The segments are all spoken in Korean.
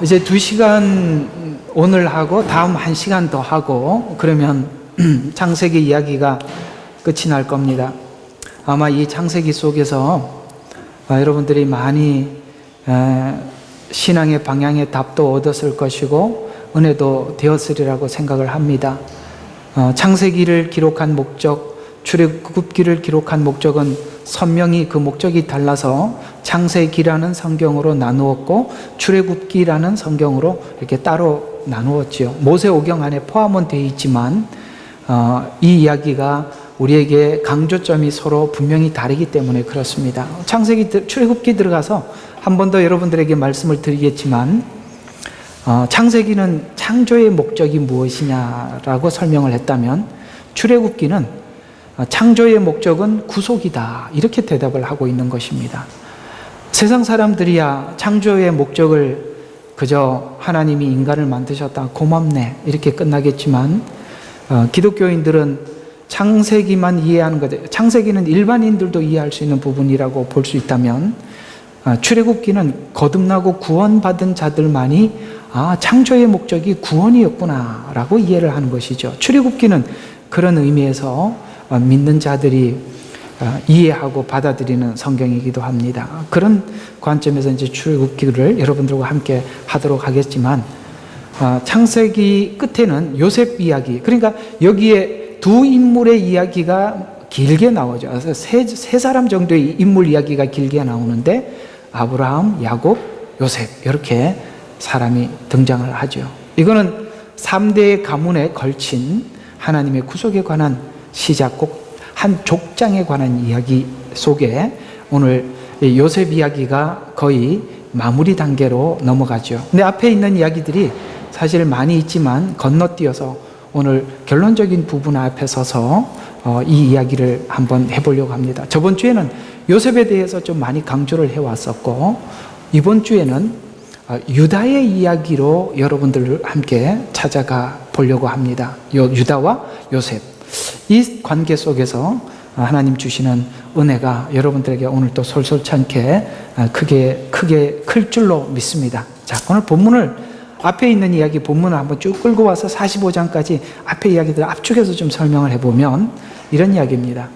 이제 2시간 오늘 하고 다음 1시간 더 하고 그러면 창세기 이야기가 끝이 날 겁니다. 아마 이 창세기 속에서 여러분들이 많이 신앙의 방향의 답도 얻었을 것이고 은혜도 되었으리라고 생각을 합니다. 창세기를 기록한 목적, 출애굽기를 기록한 목적은 선명히 그 목적이 달라서 창세기라는 성경으로 나누었고 출애굽기라는 성경으로 이렇게 따로 나누었지요. 모세오경 안에 포함은 되어 있지만 이 이야기가 우리에게 강조점이 서로 분명히 다르기 때문에 그렇습니다. 창세기, 출애굽기 들어가서 한 번 더 여러분들에게 말씀을 드리겠지만 창세기는 창조의 목적이 무엇이냐라고 설명을 했다면 출애굽기는 창조의 목적은 구속이다 이렇게 대답을 하고 있는 것입니다. 세상 사람들이야 창조의 목적을 그저 하나님이 인간을 만드셨다 고맙네 이렇게 끝나겠지만 기독교인들은 창세기만 이해하는 것, 창세기는 일반인들도 이해할 수 있는 부분이라고 볼 수 있다면 출애굽기는 거듭나고 구원받은 자들만이 창조의 목적이 구원이었구나 라고 이해를 하는 것이죠. 출애굽기는 그런 의미에서 믿는 자들이 이해하고 받아들이는 성경이기도 합니다. 그런 관점에서 이제 출애굽기를 여러분들과 함께 하도록 하겠지만 창세기 끝에는 요셉 이야기, 그러니까 여기에 두 인물의 이야기가 길게 나오죠. 그래서 세 사람 정도의 인물 이야기가 길게 나오는데 아브라함, 야곱, 요셉 이렇게 사람이 등장을 하죠. 이거는 3대의 가문에 걸친 하나님의 구속에 관한 시작, 꼭 한 족장에 관한 이야기 속에 오늘 요셉 이야기가 거의 마무리 단계로 넘어가죠. 근데 앞에 있는 이야기들이 사실 많이 있지만 건너뛰어서 오늘 결론적인 부분 앞에 서서 이 이야기를 한번 해보려고 합니다. 저번 주에는 요셉에 대해서 좀 많이 강조를 해왔었고 이번 주에는 유다의 이야기로 여러분들을 함께 찾아가 보려고 합니다. 유다와 요셉, 이 관계 속에서 하나님 주시는 은혜가 여러분들에게 오늘 또 솔솔찮게 크게 클 줄로 믿습니다. 자, 오늘 본문을 앞에 있는 이야기 본문을 한번 쭉 끌고 와서 45장까지 앞에 이야기들 압축해서 좀 설명을 해보면 이런 이야기입니다.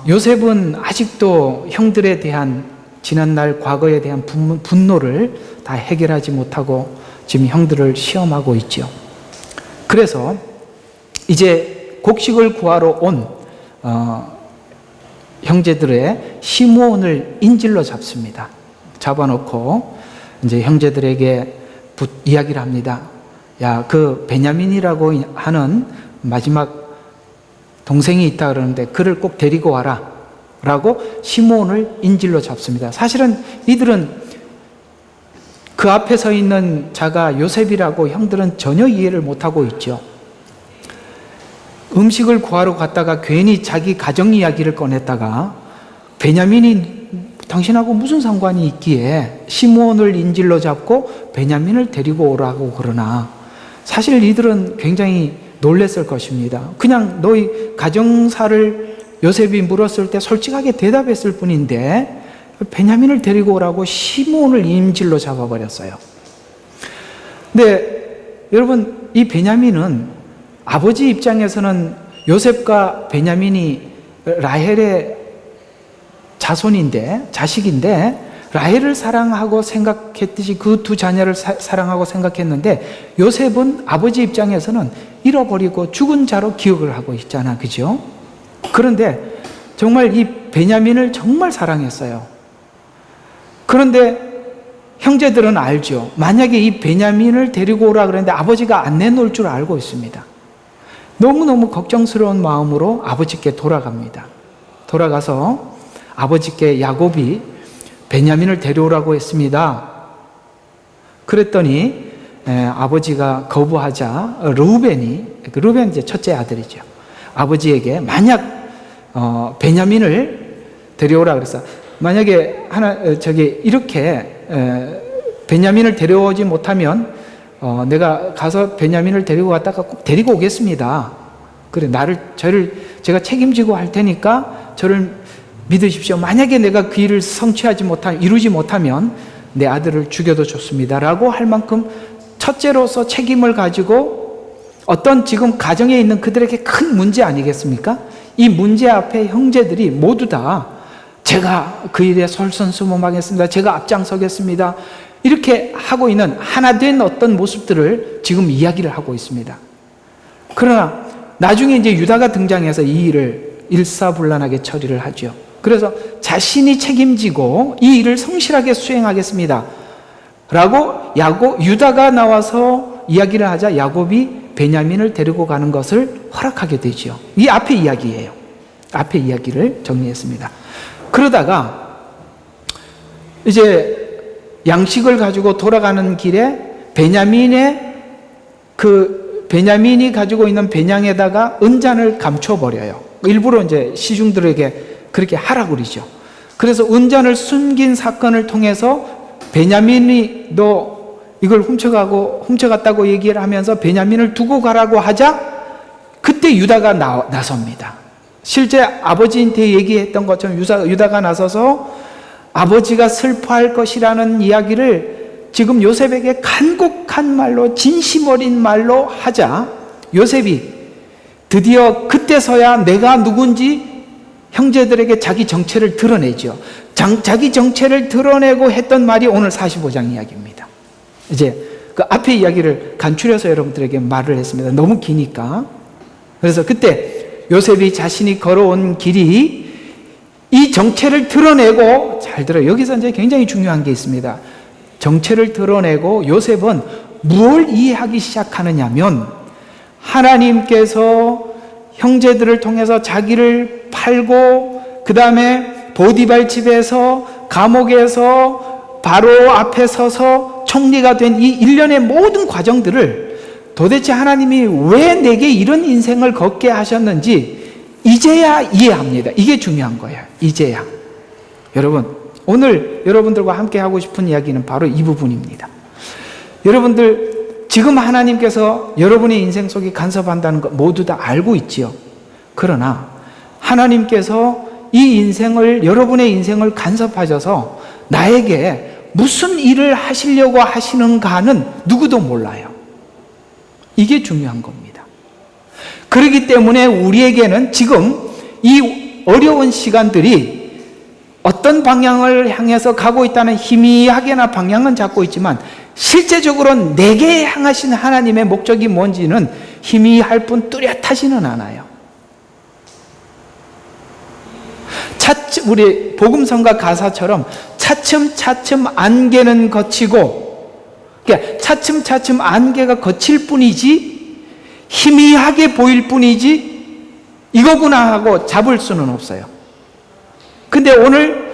요셉은 아직도 형들에 대한 지난날 과거에 대한 분노를 다 해결하지 못하고 지금 형들을 시험하고 있죠. 그래서 이제 곡식을 구하러 온 형제들의 시므온을 인질로 잡습니다. 잡아놓고 이제 형제들에게 이야기를 합니다. 야, 그 베냐민이라고 하는 마지막 동생이 있다 그러는데 그를 꼭 데리고 와라 라고 시므온을 인질로 잡습니다. 사실은 이들은 그 앞에 서 있는 자가 요셉이라고 형들은 전혀 이해를 못하고 있죠. 음식을 구하러 갔다가 괜히 자기 가정 이야기를 꺼냈다가 베냐민이 당신하고 무슨 상관이 있기에 시므온을 인질로 잡고 베냐민을 데리고 오라고 그러나 사실 이들은 굉장히 놀랬을 것입니다. 그냥 너희 가정사를 요셉이 물었을 때 솔직하게 대답했을 뿐인데 베냐민을 데리고 오라고 시므온을 인질로 잡아버렸어요. 근데 여러분 이 베냐민은 아버지 입장에서는 요셉과 베냐민이 라헬의 자식인데 라헬을 사랑하고 생각했듯이 그 두 자녀를 사랑하고 생각했는데 요셉은 아버지 입장에서는 잃어버리고 죽은 자로 기억을 하고 있잖아, 그죠? 그런데 정말 이 베냐민을 정말 사랑했어요. 그런데 형제들은 알죠. 만약에 이 베냐민을 데리고 오라 그랬는데 아버지가 안 내놓을 줄 알고 있습니다. 너무너무 걱정스러운 마음으로 아버지께 돌아갑니다. 돌아가서 아버지께 야곱이 베냐민을 데려오라고 했습니다. 그랬더니 아버지가 거부하자 르우벤이 이제 첫째 아들이죠. 아버지에게 만약 베냐민을 데려오라 그랬어. 만약에 이렇게 베냐민을 데려오지 못하면 내가 가서 베냐민을 데리고 갔다가 꼭 데리고 오겠습니다. 그래, 제가 책임지고 할 테니까 저를 믿으십시오. 만약에 내가 그 일을 이루지 못하면 내 아들을 죽여도 좋습니다 라고 할 만큼 첫째로서 책임을 가지고 어떤 지금 가정에 있는 그들에게 큰 문제 아니겠습니까? 이 문제 앞에 형제들이 모두 다 제가 그 일에 솔선수범하겠습니다, 제가 앞장서겠습니다, 이렇게 하고 있는 하나 된 어떤 모습들을 지금 이야기를 하고 있습니다. 그러나 나중에 이제 유다가 등장해서 이 일을 일사불란하게 처리를 하죠. 그래서 자신이 책임지고 이 일을 성실하게 수행하겠습니다 라고 유다가 나와서 이야기를 하자 야곱이 베냐민을 데리고 가는 것을 허락하게 되죠. 이 앞의 이야기예요. 앞의 이야기를 정리했습니다. 그러다가 이제 양식을 가지고 돌아가는 길에 베냐민이 가지고 있는 배낭에다가 은잔을 감춰버려요. 일부러 이제 시중들에게 그렇게 하라고 그러죠. 그래서 은잔을 숨긴 사건을 통해서 베냐민이 너 이걸 훔쳐갔다고 얘기를 하면서 베냐민을 두고 가라고 하자 그때 유다가 나섭니다. 실제 아버지한테 얘기했던 것처럼 유다가 나서서 아버지가 슬퍼할 것이라는 이야기를 지금 요셉에게 간곡한 말로 진심 어린 말로 하자 요셉이 드디어 그때서야 내가 누군지 형제들에게 자기 정체를 드러내죠. 자기 정체를 드러내고 했던 말이 오늘 45장 이야기입니다. 이제 그 앞에 이야기를 간추려서 여러분들에게 말을 했습니다. 너무 기니까. 그래서 그때 요셉이 자신이 걸어온 길이 이 정체를 드러내고, 잘 들어요. 여기서 이제 굉장히 중요한 게 있습니다. 정체를 드러내고 요셉은 무엇을 이해하기 시작하느냐면 하나님께서 형제들을 통해서 자기를 팔고 그 다음에 보디발 집에서 감옥에서 바로 앞에 서서 총리가 된 이 일련의 모든 과정들을 도대체 하나님이 왜 내게 이런 인생을 걷게 하셨는지 이제야 이해합니다. 이게 중요한 거예요. 이제야. 여러분, 오늘 여러분들과 함께 하고 싶은 이야기는 바로 이 부분입니다. 여러분들 지금 하나님께서 여러분의 인생 속에 간섭한다는 거 모두 다 알고 있지요. 그러나 하나님께서 이 인생을, 여러분의 인생을 간섭하셔서 나에게 무슨 일을 하시려고 하시는가는 누구도 몰라요. 이게 중요한 겁니다. 그렇기 때문에 우리에게는 지금 이 어려운 시간들이 어떤 방향을 향해서 가고 있다는 희미하게나 방향은 잡고 있지만 실제적으로 내게 향하신 하나님의 목적이 뭔지는 희미할 뿐 뚜렷하지는 않아요. 우리 복음성가 가사처럼 차츰차츰 안개는 거치고, 그러니까 차츰차츰 안개가 거칠 뿐이지 희미하게 보일 뿐이지 이거구나 하고 잡을 수는 없어요. 근데 오늘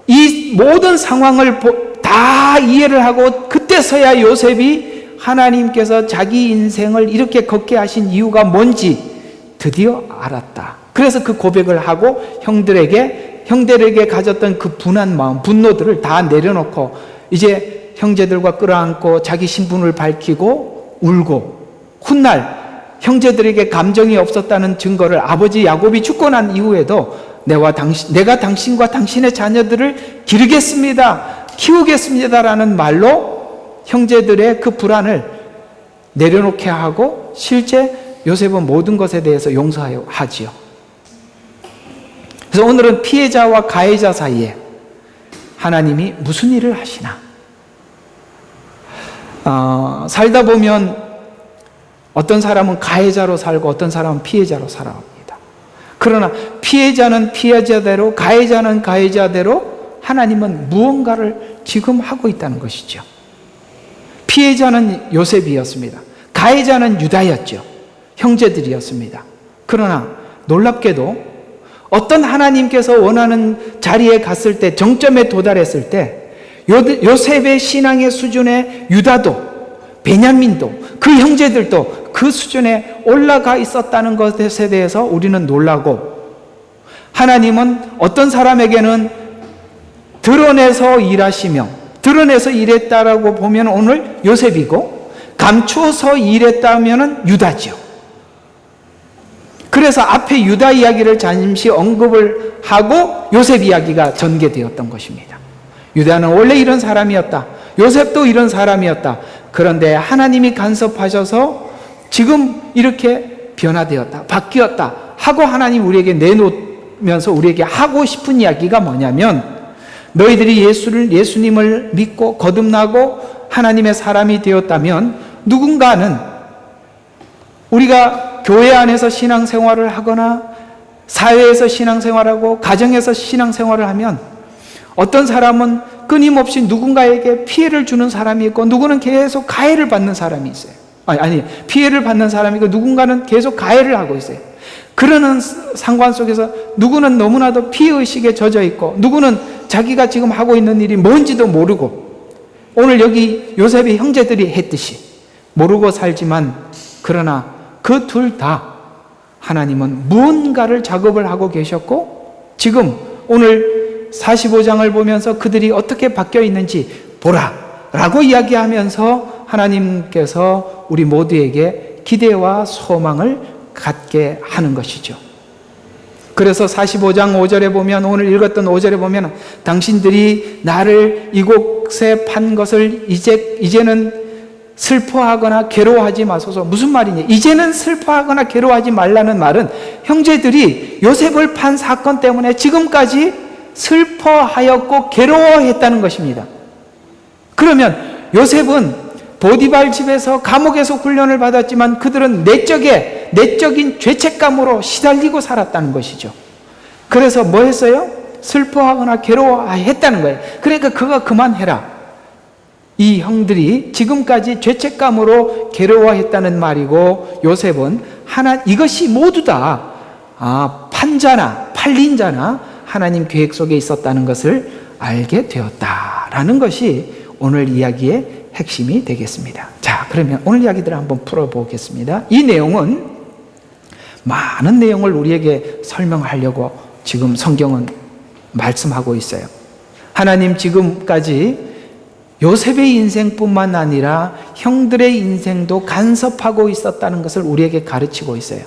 이 모든 상황을 다 이해를 하고 그때서야 요셉이 하나님께서 자기 인생을 이렇게 걷게 하신 이유가 뭔지 드디어 알았다. 그래서 그 고백을 하고 형들에게 가졌던 그 분한 마음, 분노들을 다 내려놓고 이제 형제들과 끌어안고 자기 신분을 밝히고 울고, 훗날 형제들에게 감정이 없었다는 증거를 아버지 야곱이 죽고 난 이후에도 내가 당신과 당신의 자녀들을 기르겠습니다, 키우겠습니다라는 말로 형제들의 그 불안을 내려놓게 하고 실제 요셉은 모든 것에 대해서 용서하지요. 그래서 오늘은 피해자와 가해자 사이에 하나님이 무슨 일을 하시나? 살다 보면 어떤 사람은 가해자로 살고 어떤 사람은 피해자로 살아갑니다. 그러나 피해자는 피해자대로, 가해자는 가해자대로 하나님은 무언가를 지금 하고 있다는 것이죠. 피해자는 요셉이었습니다. 가해자는 유다였죠. 형제들이었습니다. 그러나 놀랍게도 어떤 하나님께서 원하는 자리에 갔을 때, 정점에 도달했을 때 요셉의 신앙의 수준에 유다도, 베냐민도, 그 형제들도 그 수준에 올라가 있었다는 것에 대해서 우리는 놀라고, 하나님은 어떤 사람에게는 드러내서 일하시며, 드러내서 일했다라고 보면 오늘 요셉이고, 감추어서 일했다면 유다죠. 그래서 앞에 유다 이야기를 잠시 언급을 하고 요셉 이야기가 전개되었던 것입니다. 유다는 원래 이런 사람이었다. 요셉도 이런 사람이었다. 그런데 하나님이 간섭하셔서 지금 이렇게 변화되었다. 바뀌었다. 하고 하나님 우리에게 내놓으면서 우리에게 하고 싶은 이야기가 뭐냐면, 너희들이 예수님을 믿고 거듭나고 하나님의 사람이 되었다면 누군가는 우리가 교회 안에서 신앙생활을 하거나 사회에서 신앙생활하고 가정에서 신앙생활을 하면 어떤 사람은 끊임없이 누군가에게 피해를 주는 사람이 있고 누구는 계속 가해를 받는 사람이 있어요. 피해를 받는 사람이 있고 누군가는 계속 가해를 하고 있어요. 그러는 상관 속에서 누구는 너무나도 피해의식에 젖어 있고 누구는 자기가 지금 하고 있는 일이 뭔지도 모르고, 오늘 여기 요셉의 형제들이 했듯이 모르고 살지만, 그러나 그 둘 다 하나님은 무언가를 작업을 하고 계셨고, 지금 오늘 45장을 보면서 그들이 어떻게 바뀌어 있는지 보라 라고 이야기하면서 하나님께서 우리 모두에게 기대와 소망을 갖게 하는 것이죠. 그래서 45장 5절에 보면, 오늘 읽었던 5절에 보면, 당신들이 나를 이곳에 판 것을 이제는 슬퍼하거나 괴로워하지 마소서. 무슨 말이냐? 이제는 슬퍼하거나 괴로워하지 말라는 말은 형제들이 요셉을 판 사건 때문에 지금까지 슬퍼하였고 괴로워했다는 것입니다. 그러면 요셉은 보디발 집에서 감옥에서 훈련을 받았지만 그들은 내적인 죄책감으로 시달리고 살았다는 것이죠. 그래서 뭐 했어요? 슬퍼하거나 괴로워했다는 거예요. 그러니까 그거 그만해라. 이 형들이 지금까지 죄책감으로 괴로워했다는 말이고, 요셉은 이것이 모두 다 판자나 팔린 자나 하나님 계획 속에 있었다는 것을 알게 되었다라는 것이 오늘 이야기의 핵심이 되겠습니다. 자, 그러면 오늘 이야기들을 한번 풀어보겠습니다. 이 내용은 많은 내용을 우리에게 설명하려고 지금 성경은 말씀하고 있어요. 하나님 지금까지 요셉의 인생뿐만 아니라 형들의 인생도 간섭하고 있었다는 것을 우리에게 가르치고 있어요.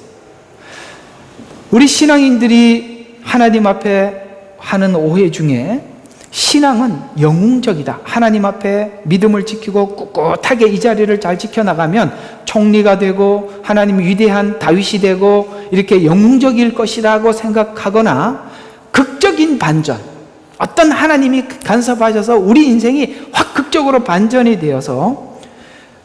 우리 신앙인들이 하나님 앞에 하는 오해 중에, 신앙은 영웅적이다. 하나님 앞에 믿음을 지키고 꿋꿋하게 이 자리를 잘 지켜나가면 총리가 되고 하나님 위대한 다윗이 되고 이렇게 영웅적일 것이라고 생각하거나, 극적인 반전, 어떤 하나님이 간섭하셔서 우리 인생이 확 극적으로 반전이 되어서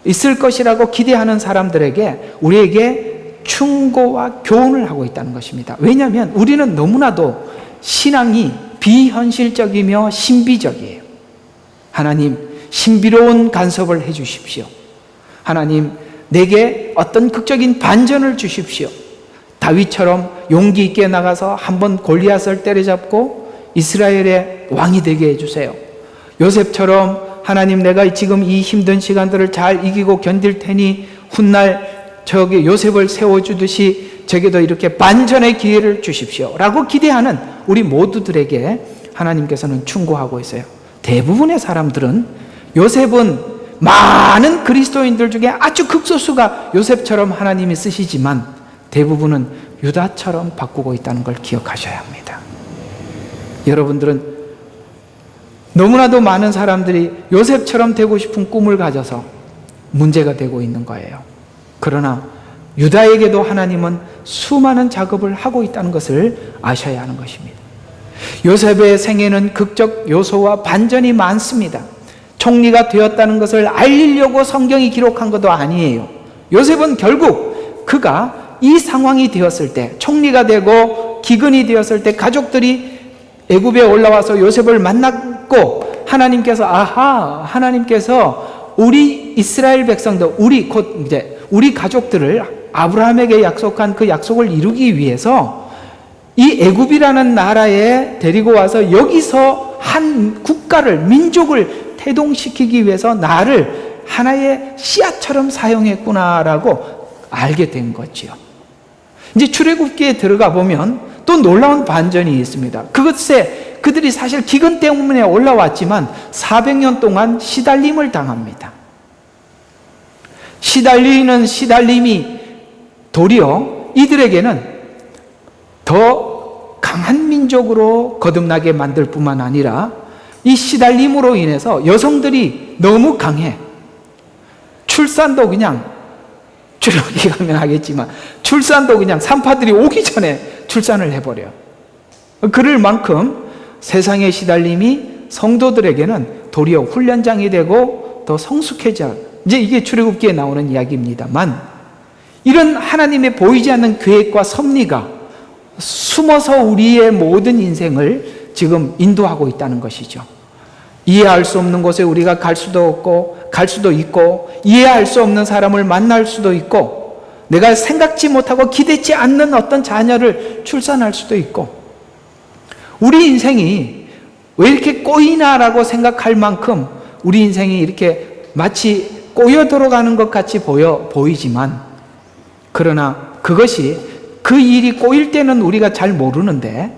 있을 것이라고 기대하는 사람들에게 우리에게 충고와 교훈을 하고 있다는 것입니다. 왜냐하면 우리는 너무나도 신앙이 비현실적이며 신비적이에요. 하나님, 신비로운 간섭을 해 주십시오. 하나님, 내게 어떤 극적인 반전을 주십시오. 다윗처럼 용기 있게 나가서 한번 골리앗을 때려잡고 이스라엘의 왕이 되게 해주세요. 요셉처럼 하나님, 내가 지금 이 힘든 시간들을 잘 이기고 견딜 테니 훗날 저기 요셉을 세워주듯이 저에게도 이렇게 반전의 기회를 주십시오 라고 기대하는 우리 모두들에게 하나님께서는 충고하고 있어요. 대부분의 사람들은, 요셉은 많은 그리스도인들 중에 아주 극소수가 요셉처럼 하나님이 쓰시지만 대부분은 유다처럼 바꾸고 있다는 걸 기억하셔야 합니다. 여러분들은 너무나도 많은 사람들이 요셉처럼 되고 싶은 꿈을 가져서 문제가 되고 있는 거예요. 그러나 유다에게도 하나님은 수많은 작업을 하고 있다는 것을 아셔야 하는 것입니다. 요셉의 생애는 극적 요소와 반전이 많습니다. 총리가 되었다는 것을 알리려고 성경이 기록한 것도 아니에요. 요셉은 결국 그가 이 상황이 되었을 때, 총리가 되고 기근이 되었을 때 가족들이 애굽에 올라와서 요셉을 만났고 하나님께서 우리 이스라엘 백성들, 우리 가족들을 아브라함에게 약속한 그 약속을 이루기 위해서 이 애굽이라는 나라에 데리고 와서 여기서 한 국가를, 민족을 태동시키기 위해서 나를 하나의 씨앗처럼 사용했구나라고 알게 된 거지요. 이제 출애굽기에 들어가 보면 또 놀라운 반전이 있습니다. 그것에 그들이 사실 기근 때문에 올라왔지만 400년 동안 시달림을 당합니다. 시달림이 도리어 이들에게는 더 강한 민족으로 거듭나게 만들 뿐만 아니라 이 시달림으로 인해서 여성들이 너무 강해. 출산도 그냥, 출산기 가면 하겠지만, 출산도 그냥 산파들이 오기 전에 출산을 해버려. 그럴 만큼 세상의 시달림이 성도들에게는 도리어 훈련장이 되고 더 성숙해져. 이제 이게 출애굽기에 나오는 이야기입니다만, 이런 하나님의 보이지 않는 계획과 섭리가 숨어서 우리의 모든 인생을 지금 인도하고 있다는 것이죠. 이해할 수 없는 곳에 우리가 갈 수도 있고, 이해할 수 없는 사람을 만날 수도 있고, 내가 생각지 못하고 기대치 않는 어떤 자녀를 출산할 수도 있고, 우리 인생이 왜 이렇게 꼬이나라고 생각할 만큼 우리 인생이 이렇게 마치 꼬여 들어가는 것 같이 보이지만, 그러나 그것이 그 일이 꼬일 때는 우리가 잘 모르는데,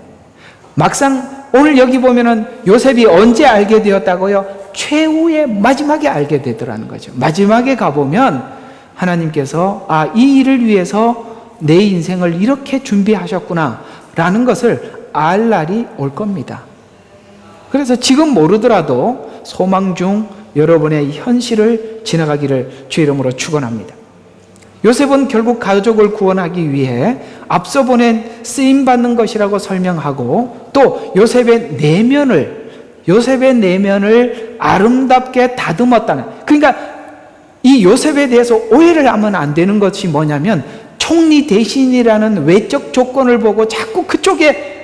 막상 오늘 여기 보면은 요셉이 언제 알게 되었다고요? 최후의 마지막에 알게 되더라는 거죠. 마지막에 가보면 하나님께서 이 일을 위해서 내 인생을 이렇게 준비하셨구나 라는 것을 알 날이 올 겁니다. 그래서 지금 모르더라도 소망 중 여러분의 현실을 지나가기를 주 이름으로 축원합니다. 요셉은 결국 가족을 구원하기 위해 앞서 보낸 쓰임받는 것이라고 설명하고, 또 요셉의 내면을 아름답게 다듬었다는, 그러니까 이 요셉에 대해서 오해를 하면 안 되는 것이 뭐냐면, 총리 대신이라는 외적 조건을 보고 자꾸 그쪽에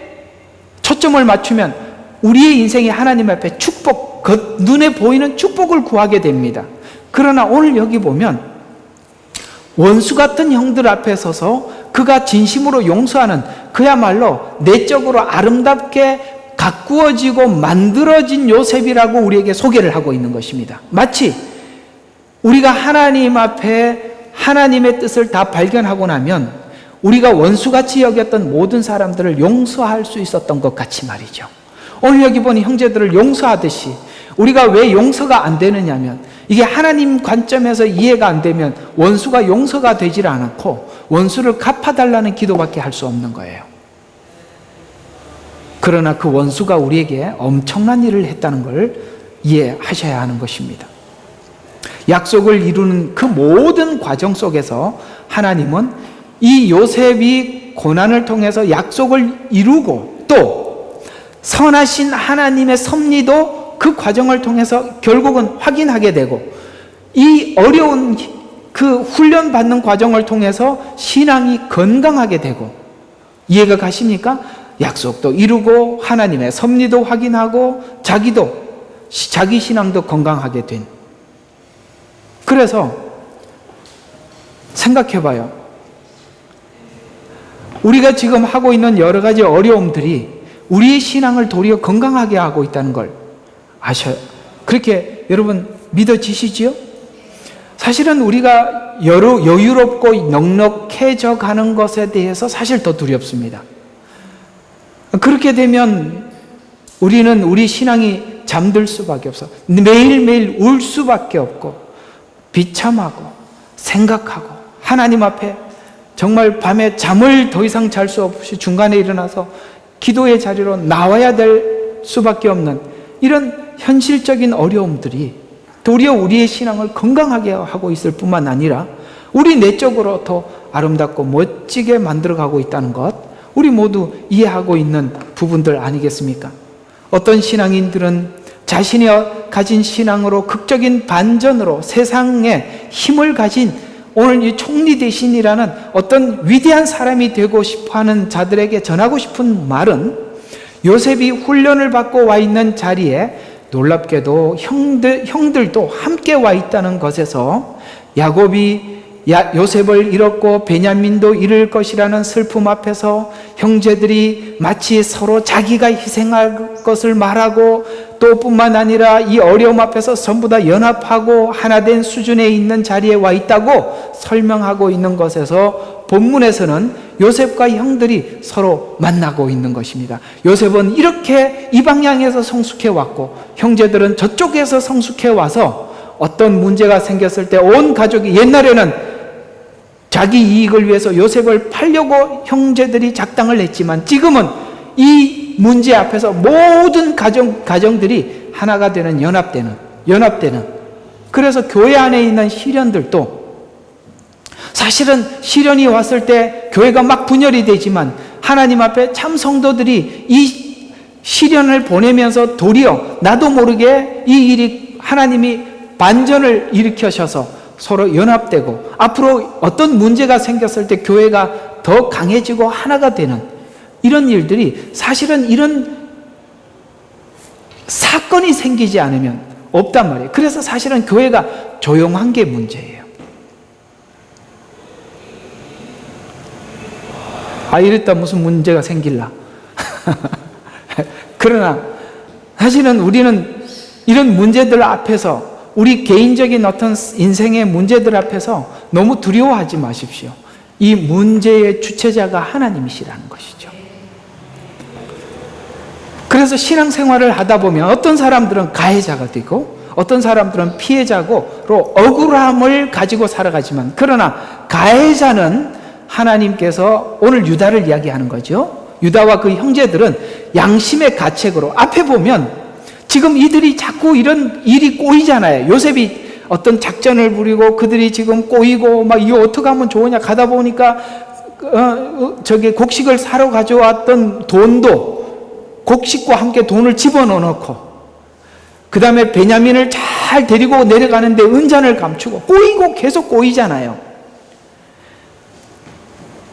초점을 맞추면 우리의 인생이 하나님 앞에 축복, 눈에 보이는 축복을 구하게 됩니다. 그러나 오늘 여기 보면 원수 같은 형들 앞에 서서 그가 진심으로 용서하는, 그야말로 내적으로 아름답게 가꾸어지고 만들어진 요셉이라고 우리에게 소개를 하고 있는 것입니다. 마치 우리가 하나님 앞에 하나님의 뜻을 다 발견하고 나면 우리가 원수같이 여겼던 모든 사람들을 용서할 수 있었던 것 같이 말이죠. 오늘 여기 보니 형제들을 용서하듯이, 우리가 왜 용서가 안 되느냐면, 이게 하나님 관점에서 이해가 안 되면 원수가 용서가 되질 않고 원수를 갚아달라는 기도밖에 할 수 없는 거예요. 그러나 그 원수가 우리에게 엄청난 일을 했다는 걸 이해하셔야 하는 것입니다. 약속을 이루는 그 모든 과정 속에서 하나님은 이 요셉이 고난을 통해서 약속을 이루고, 또 선하신 하나님의 섭리도 그 과정을 통해서 결국은 확인하게 되고, 이 어려운 그 훈련받는 과정을 통해서 신앙이 건강하게 되고, 이해가 가십니까? 약속도 이루고 하나님의 섭리도 확인하고 자기 신앙도 건강하게 된. 그래서 생각해봐요. 우리가 지금 하고 있는 여러 가지 어려움들이 우리의 신앙을 도리어 건강하게 하고 있다는 걸 아셔요. 그렇게 여러분 믿어지시지요? 사실은 우리가 여유롭고 넉넉해져 가는 것에 대해서 사실 더 두렵습니다. 그렇게 되면 우리는 우리 신앙이 잠들 수밖에 없어. 매일매일 울 수밖에 없고, 비참하고 생각하고, 하나님 앞에 정말 밤에 잠을 더 이상 잘 수 없이 중간에 일어나서 기도의 자리로 나와야 될 수밖에 없는 이런 현실적인 어려움들이 도리어 우리의 신앙을 건강하게 하고 있을 뿐만 아니라 우리 내적으로 더 아름답고 멋지게 만들어가고 있다는 것, 우리 모두 이해하고 있는 부분들 아니겠습니까? 어떤 신앙인들은 자신이 가진 신앙으로 극적인 반전으로 세상에 힘을 가진 오늘 이 총리 대신이라는 어떤 위대한 사람이 되고 싶어하는 자들에게 전하고 싶은 말은, 요셉이 훈련을 받고 와 있는 자리에 놀랍게도 형들도 함께 와 있다는 것에서 야곱이 요셉을 잃었고 베냐민도 잃을 것이라는 슬픔 앞에서 형제들이 마치 서로 자기가 희생할 것을 말하고, 또 뿐만 아니라 이 어려움 앞에서 전부 다 연합하고 하나된 수준에 있는 자리에 와 있다고 설명하고 있는 것에서 본문에서는 요셉과 형들이 서로 만나고 있는 것입니다. 요셉은 이렇게 이 방향에서 성숙해 왔고 형제들은 저쪽에서 성숙해 와서 어떤 문제가 생겼을 때 온 가족이, 옛날에는 자기 이익을 위해서 요셉을 팔려고 형제들이 작당을 했지만 지금은 이 문제 앞에서 모든 가정들이 하나가 되는, 연합되는. 그래서 교회 안에 있는 시련들도 사실은 시련이 왔을 때 교회가 막 분열이 되지만 하나님 앞에 참 성도들이 이 시련을 보내면서 도리어 나도 모르게 이 일이 하나님이 반전을 일으켜셔서 서로 연합되고 앞으로 어떤 문제가 생겼을 때 교회가 더 강해지고 하나가 되는 이런 일들이 사실은 이런 사건이 생기지 않으면 없단 말이에요. 그래서 사실은 교회가 조용한 게 문제예요. 이랬다 무슨 문제가 생길라. 그러나 사실은 우리는 이런 문제들 앞에서 우리 개인적인 어떤 인생의 문제들 앞에서 너무 두려워하지 마십시오. 이 문제의 주체자가 하나님이시라는 것이죠. 그래서 신앙생활을 하다 보면 어떤 사람들은 가해자가 되고 어떤 사람들은 피해자로 억울함을 가지고 살아가지만 그러나 가해자는 하나님께서 오늘 유다를 이야기하는 거죠. 유다와 그 형제들은 양심의 가책으로 앞에 보면 지금 이들이 자꾸 이런 일이 꼬이잖아요. 요셉이 어떤 작전을 부리고 그들이 지금 꼬이고 막 이거 어떻게 하면 좋으냐 가다 보니까 저기 곡식을 사러 가져왔던 돈도 곡식과 함께 돈을 집어넣고 그 다음에 베냐민을 잘 데리고 내려가는데 은잔을 감추고 꼬이고 계속 꼬이잖아요.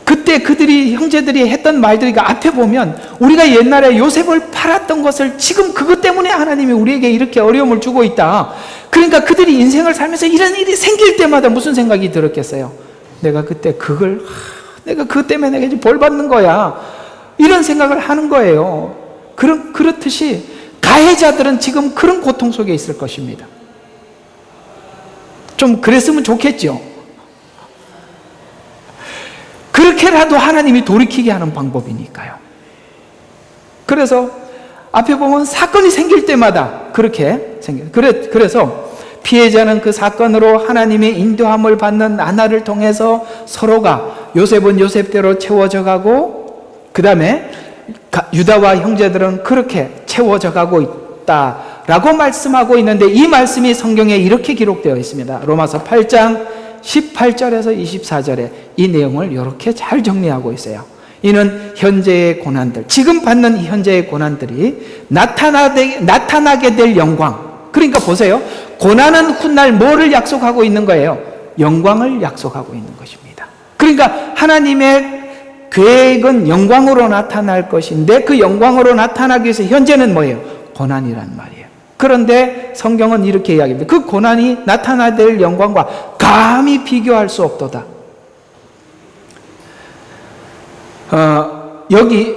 그때 그들이 형제들이 했던 말들이 앞에 보면 우리가 옛날에 요셉을 팔았던 것을 지금 그것 때문에 하나님이 우리에게 이렇게 어려움을 주고 있다. 그러니까 그들이 인생을 살면서 이런 일이 생길 때마다 무슨 생각이 들었겠어요? 내가 그때 내가 그것 때문에 내가 이제 벌 받는 거야. 이런 생각을 하는 거예요. 그렇듯이 가해자들은 지금 그런 고통 속에 있을 것입니다. 좀 그랬으면 좋겠죠. 그렇게라도 하나님이 돌이키게 하는 방법이니까요. 그래서 앞에 보면 사건이 생길 때마다 그렇게 생겨요. 그래서 피해자는 그 사건으로 하나님의 인도함을 받는 나날을 통해서 서로가 요셉은 요셉대로 채워져 가고 그 다음에 유다와 형제들은 그렇게 채워져 가고 있다라고 말씀하고 있는데 이 말씀이 성경에 이렇게 기록되어 있습니다. 로마서 8장 18절에서 24절에 이 내용을 이렇게 잘 정리하고 있어요. 이는 현재의 고난들, 지금 받는 이 현재의 고난들이 나타나게 될 영광. 그러니까 보세요. 고난은 훗날 뭐를 약속하고 있는 거예요? 영광을 약속하고 있는 것입니다. 그러니까 하나님의 계획은 영광으로 나타날 것인데 그 영광으로 나타나기 위해서 현재는 뭐예요? 고난이란 말이에요. 그런데 성경은 이렇게 이야기합니다. 그 고난이 나타나야 될 영광과 감히 비교할 수 없도다. 여기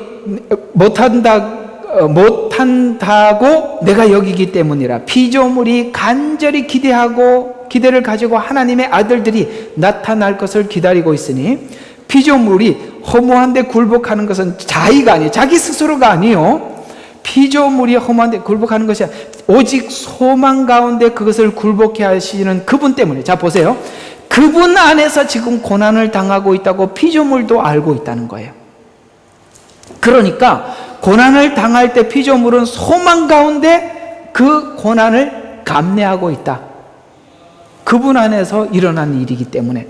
못한다고 내가 여기기 때문이라 피조물이 간절히 기대를 가지고 하나님의 아들들이 나타날 것을 기다리고 있으니 피조물이 허무한데 굴복하는 것은 자의가 아니에요. 자기 스스로가 아니에요. 피조물이 허무한데 굴복하는 것이 오직 소망 가운데 그것을 굴복해 하시는 그분 때문에. 자 보세요. 그분 안에서 지금 고난을 당하고 있다고 피조물도 알고 있다는 거예요. 그러니까 고난을 당할 때 피조물은 소망 가운데 그 고난을 감내하고 있다. 그분 안에서 일어난 일이기 때문에.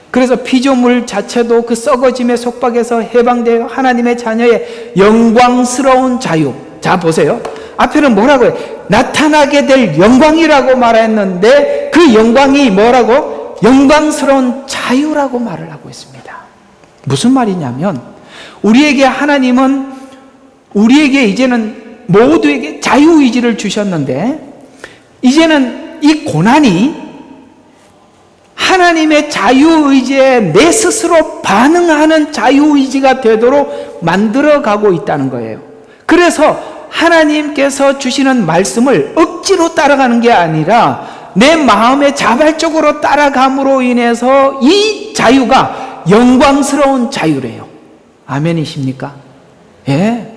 그래서 피조물 자체도 그 썩어짐의 속박에서 해방되어 하나님의 자녀의 영광스러운 자유. 자 보세요. 앞에는 뭐라고 해요? 나타나게 될 영광이라고 말했는데 그 영광이 뭐라고? 영광스러운 자유라고 말을 하고 있습니다. 무슨 말이냐면 우리에게 하나님은 우리에게 이제는 모두에게 자유의지를 주셨는데 이제는 이 고난이 하나님의 자유의지에 내 스스로 반응하는 자유의지가 되도록 만들어가고 있다는 거예요. 그래서 하나님께서 주시는 말씀을 억지로 따라가는 게 아니라 내 마음에 자발적으로 따라감으로 인해서 이 자유가 영광스러운 자유래요. 아멘이십니까? 예.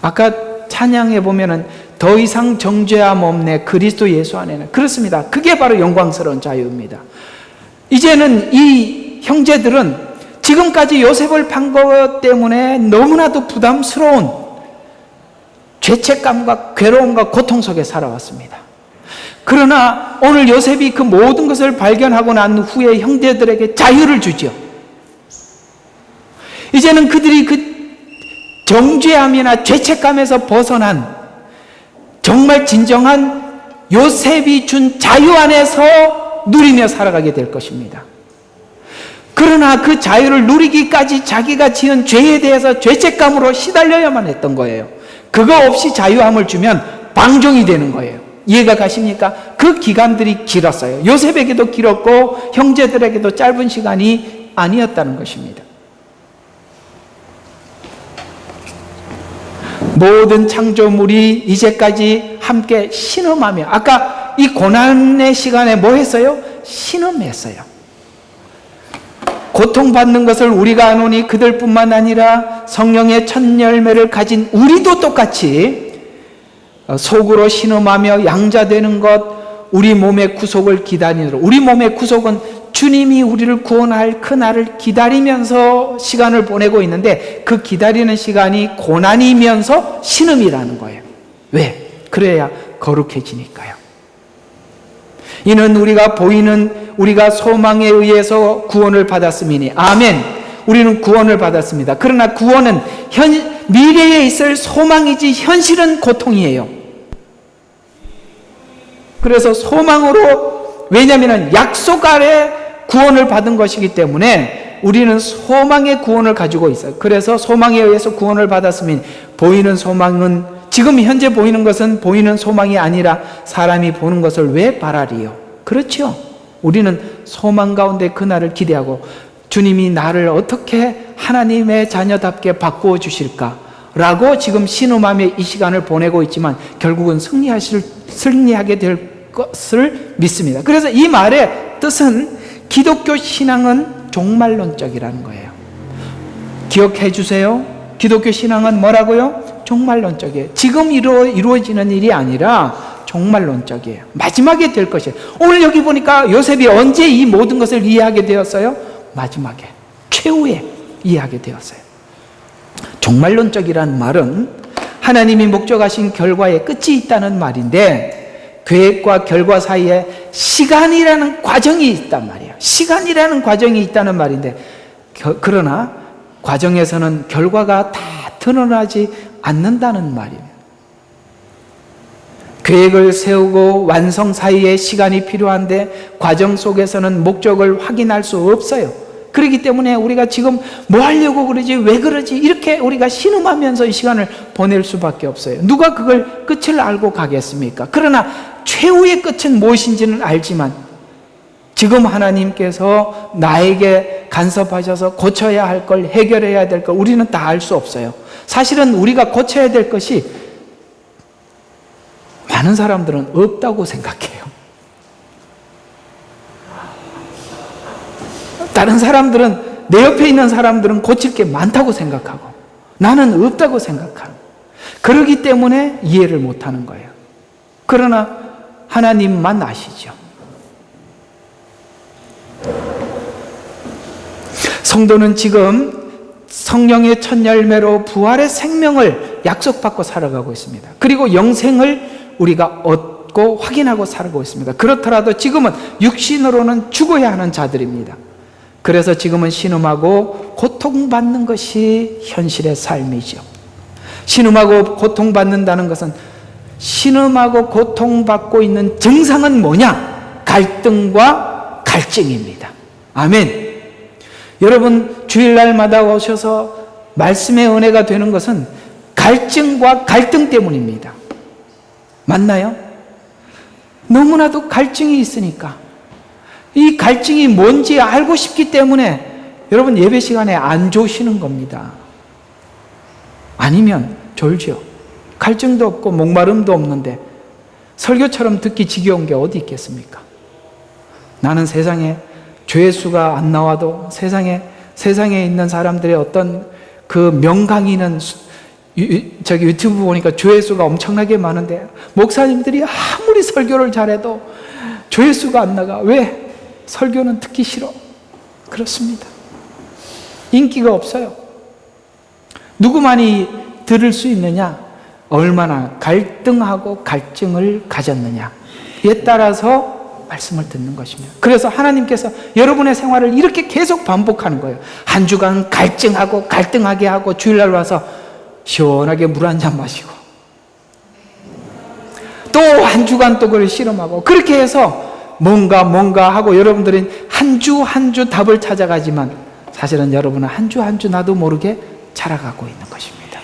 아까 찬양해 보면은 더 이상 정죄함 없네 그리스도 예수 안에는. 그렇습니다. 그게 바로 영광스러운 자유입니다. 이제는 이 형제들은 지금까지 요셉을 판 것 때문에 너무나도 부담스러운 죄책감과 괴로움과 고통 속에 살아왔습니다. 그러나 오늘 요셉이 그 모든 것을 발견하고 난 후에 형제들에게 자유를 주죠. 이제는 그들이 그 정죄함이나 죄책감에서 벗어난 정말 진정한 요셉이 준 자유 안에서 누리며 살아가게 될 것입니다. 그러나 그 자유를 누리기까지 자기가 지은 죄에 대해서 죄책감으로 시달려야만 했던 거예요. 그거 없이 자유함을 주면 방종이 되는 거예요. 이해가 가십니까? 그 기간들이 길었어요. 요셉에게도 길었고 형제들에게도 짧은 시간이 아니었다는 것입니다. 모든 창조물이 이제까지 함께 신음하며, 아까 이 고난의 시간에 뭐 했어요? 신음했어요. 고통받는 것을 우리가 아노니 그들뿐만 아니라 성령의 첫 열매를 가진 우리도 똑같이 속으로 신음하며 양자되는 것, 우리 몸의 구속을 기다리도록. 우리 몸의 구속은 주님이 우리를 구원할 그날을 기다리면서 시간을 보내고 있는데, 그 기다리는 시간이 고난이면서 신음이라는 거예요. 왜? 그래야 거룩해지니까요. 이는 우리가 소망에 의해서 구원을 받았음이니. 아멘. 우리는 구원을 받았습니다. 그러나 구원은 미래에 있을 소망이지 현실은 고통이에요. 그래서 소망으로, 왜냐하면 약속 아래 구원을 받은 것이기 때문에 우리는 소망의 구원을 가지고 있어요. 그래서 소망에 의해서 구원을 받았으면, 보이는 소망은, 지금 현재 보이는 것은 보이는 소망이 아니라 사람이 보는 것을 왜 바라리요? 그렇죠. 우리는 소망 가운데 그날을 기대하고, 주님이 나를 어떻게 하나님의 자녀답게 바꾸어 주실까? 라고 지금 신음하며 이 시간을 보내고 있지만 결국은 승리하게 될 것을 믿습니다. 그래서 이 말의 뜻은, 기독교 신앙은 종말론적이라는 거예요. 기억해 주세요. 기독교 신앙은 뭐라고요? 종말론적이에요. 지금 이루어지는 일이 아니라 종말론적이에요. 마지막에 될 것이에요. 오늘 여기 보니까 요셉이 언제 이 모든 것을 이해하게 되었어요? 마지막에, 최후에 이해하게 되었어요. 종말론적이라는 말은 하나님이 목적하신 결과에 끝이 있다는 말인데, 계획과 결과 사이에 시간이라는 과정이 있단 말이에요. 시간이라는 과정이 있다는 말인데, 그러나 과정에서는 결과가 다 드러나지 않는다는 말입니다. 계획을 세우고 완성 사이에 시간이 필요한데 과정 속에서는 목적을 확인할 수 없어요. 그렇기 때문에 우리가 지금 뭐 하려고 그러지, 왜 그러지, 이렇게 우리가 신음하면서 이 시간을 보낼 수밖에 없어요. 누가 그걸 끝을 알고 가겠습니까? 그러나 최후의 끝은 무엇인지는 알지만, 지금 하나님께서 나에게 간섭하셔서 고쳐야 할 걸, 해결해야 될 걸 우리는 다 알 수 없어요. 사실은 우리가 고쳐야 될 것이 많은 사람들은 없다고 생각해요. 다른 사람들은, 내 옆에 있는 사람들은 고칠 게 많다고 생각하고 나는 없다고 생각하는, 그러기 때문에 이해를 못하는 거예요. 그러나 하나님만 아시죠. 성도는 지금 성령의 첫 열매로 부활의 생명을 약속받고 살아가고 있습니다. 그리고 영생을 우리가 얻고 확인하고 살아가고 있습니다. 그렇더라도 지금은 육신으로는 죽어야 하는 자들입니다. 그래서 지금은 신음하고 고통받는 것이 현실의 삶이죠. 신음하고 고통받는다는 것은, 신음하고 고통받고 있는 증상은 뭐냐? 갈등과 갈증입니다. 아멘. 여러분, 주일날마다 오셔서 말씀의 은혜가 되는 것은 갈증과 갈등 때문입니다. 맞나요? 너무나도 갈증이 있으니까, 이 갈증이 뭔지 알고 싶기 때문에 여러분 예배 시간에 안 조시는 겁니다. 아니면 졸죠. 갈증도 없고 목마름도 없는데 설교처럼 듣기 지겨운 게 어디 있겠습니까? 나는 세상에 조회수가 안 나와도 세상에 있는 사람들의 어떤 그 명강의는 유튜브 보니까 조회수가 엄청나게 많은데, 목사님들이 아무리 설교를 잘해도 조회수가 안 나가. 왜? 설교는 듣기 싫어. 그렇습니다. 인기가 없어요. 누구만이 들을 수 있느냐? 얼마나 갈등하고 갈증을 가졌느냐에 따라서 말씀을 듣는 것입니다. 그래서 하나님께서 여러분의 생활을 이렇게 계속 반복하는 거예요. 한 주간 갈증하고 갈등하게 하고 주일날 와서 시원하게 물 한 잔 마시고 또 한 주간 또 그걸 실험하고 그렇게 해서 뭔가 하고 여러분들은 한 주 한 주 답을 찾아가지만 사실은 여러분은 한 주 한 주 나도 모르게 자라가고 있는 것입니다.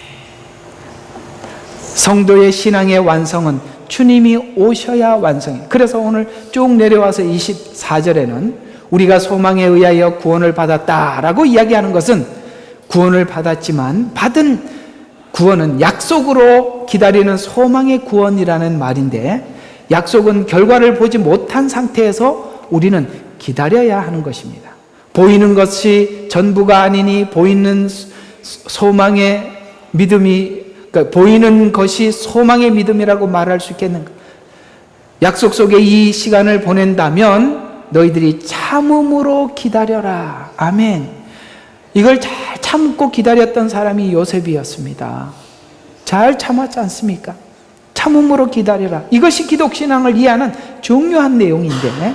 성도의 신앙의 완성은 주님이 오셔야 완성해요. 그래서 오늘 쭉 내려와서 24절에는 우리가 소망에 의하여 구원을 받았다라고 이야기하는 것은 구원을 받았지만 받은 구원은 약속으로 기다리는 소망의 구원이라는 말인데 약속은 결과를 보지 못한 상태에서 우리는 기다려야 하는 것입니다. 보이는 것이 전부가 아니니 보이는 소망의 믿음이 그러니까 보이는 것이 소망의 믿음이라고 말할 수 있겠는가? 약속 속에 이 시간을 보낸다면 너희들이 참음으로 기다려라. 아멘. 이걸 잘 참고 기다렸던 사람이 요셉이었습니다. 잘 참았지 않습니까? 참음으로 기다려라. 이것이 기독신앙을 이해하는 중요한 내용인데